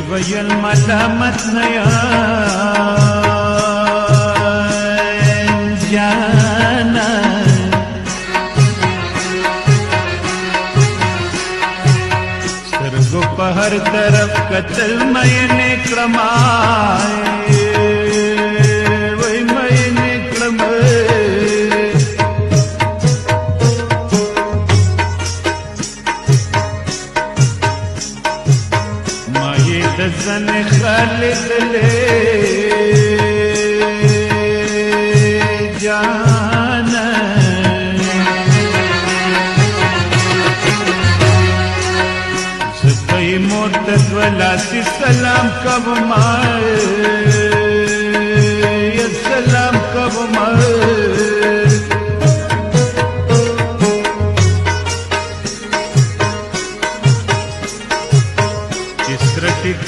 ویل ملامت نیان جانا سترگو په هر طرف قتل مین کړمای وای مین کړمای دزن خالد لے جانا ستای مرتد ولاسی سلام کب مائے سلام کب مائے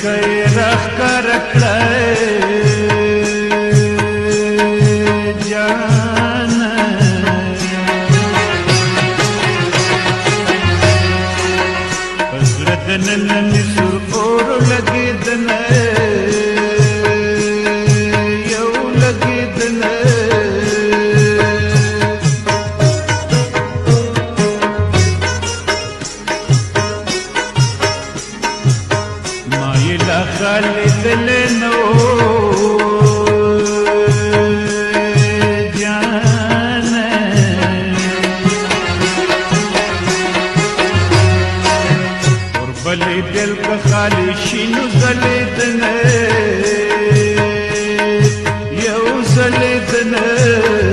کئی رخ کر کڑے جانا پسردن نسر اور لگی دنے یو لگی دنے خالد لنو جانا اور بلی دل کا خالی شینو زلیدنے یو زلیدنے